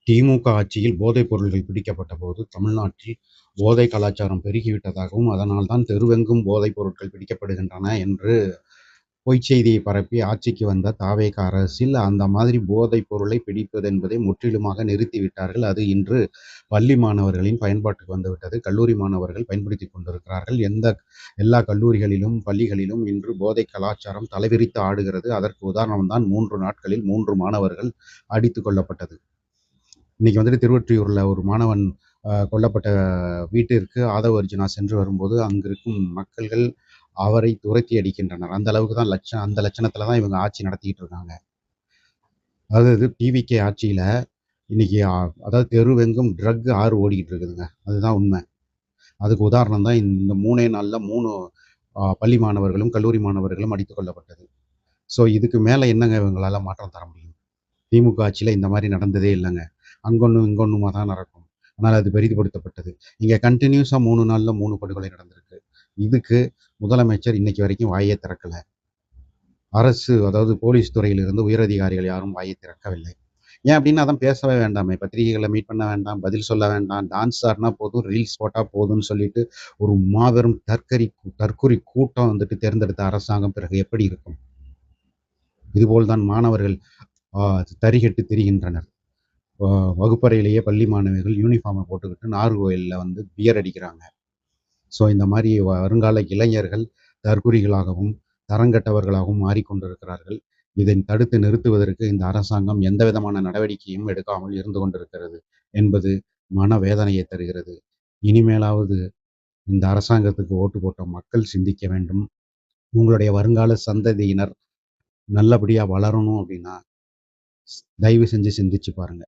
திமுக ஆட்சியில் போதைப் பொருள்கள் பிடிக்கப்பட்டபோது, தமிழ்நாட்டில் போதை கலாச்சாரம் பெருகிவிட்டதாகவும், அதனால்தான் தெருவெங்கும் போதைப் பொருட்கள் பிடிக்கப்படுகின்றன என்று பொய்ச் செய்தியை பரப்பி ஆட்சிக்கு வந்த தாவேகா அரசில் அந்த மாதிரி போதைப் பொருளை பிடிப்பது என்பதை முற்றிலுமாக நிறுத்திவிட்டார்கள். அது இன்று பள்ளி மாணவர்களின் பயன்பாட்டுக்கு வந்துவிட்டது. கல்லூரி மாணவர்கள் பயன்படுத்திக் கொண்டிருக்கிறார்கள். எல்லா கல்லூரிகளிலும், பள்ளிகளிலும் இன்று போதை கலாச்சாரம் தலைவிரித்து ஆடுகிறது. அதற்கு உதாரணம் தான் 3 நாட்களில் 3 மாணவர்கள் அடித்துக் கொல்லப்பட்டது. இன்னைக்கு வந்துட்டு திருவொற்றியூர்ல ஒரு மாணவன் கொல்லப்பட்ட வீட்டிற்கு ஆதவ அர்ஜுனா சென்று வரும்போது, அங்கிருக்கும் மக்கள்கள் அவரை துரத்தி அடிக்கின்றனர். அந்த அளவுக்கு தான் அந்த லட்சணத்துல தான் இவங்க ஆட்சி நடத்திக்கிட்டு இருக்காங்க. அதாவது டிவிகே ஆட்சியில இன்னைக்கு அதாவது தெருவெங்கும் ட்ரக் ஆறு ஓடிக்கிட்டு இருக்குதுங்க. அதுதான் உண்மை. அதுக்கு உதாரணம் தான் இந்த 3 நாள்ல 3 பள்ளி மாணவர்களும், கல்லூரி மாணவர்களும் அடித்துக் கொல்லப்பட்டது. ஸோ இதுக்கு மேல என்னங்க இவங்களால மாற்றம் தர முடியும்? திமுக ஆட்சியில இந்த மாதிரி நடந்ததே இல்லைங்க. அங்கொன்னும் இங்கொன்னுமா தான் நடக்கும். ஆனால் அது பெரிதுபடுத்தப்பட்டது. இங்க கண்டினியூஸா 3 நாள்ல 3 படுகொலை நடந்திருக்கு. இதுக்கு முதலமைச்சர் இன்னைக்கு வரைக்கும் வாயே திறக்கல. அரசு அதாவது போலீஸ் துறையிலிருந்து உயரதிகாரிகள் யாரும் வாயை திறக்கவில்லை. ஏன் அப்படின்னா அதான் பேசவே வேண்டாமே. பத்திரிகைகளை மீட் பண்ண வேண்டாம், பதில் சொல்ல வேண்டாம், டான்ஸ் ஆடினா போதும், ரீல்ஸ் போட்டா போதும்னு சொல்லிட்டு ஒரு மாபெரும் தற்குறி கூட்டம் வந்துட்டு தேர்ந்தெடுத்த அரசாங்கம் பிறகு எப்படி இருக்கும்? இதுபோல்தான் மாணவர்கள் தறிகெட்டு திரிகின்றனர். வகுப்பறையிலேயே பள்ளி மாணவிகள் யூனிஃபார்மை போட்டுக்கிட்டு நாகர்கோயிலில் வந்து பியர் அடிக்கிறாங்க. ஸோ இந்த மாதிரி வருங்கால இளைஞர்கள் தற்குறிகளாகவும் தரங்கட்டவர்களாகவும் மாறிக்கொண்டிருக்கிறார்கள். இதை தடுத்து நிறுத்துவதற்கு இந்த அரசாங்கம் எந்த விதமான நடவடிக்கையும் எடுக்காமல் இருந்து கொண்டிருக்கிறது என்பது மனவேதனையை தருகிறது. இனிமேலாவது இந்த அரசாங்கத்துக்கு ஓட்டு போட்ட மக்கள் சிந்திக்க வேண்டும். உங்களுடைய வருங்கால சந்ததியினர் நல்லபடியாக வளரணும் அப்படின்னா தயவு செஞ்சு சிந்திச்சு பாருங்க.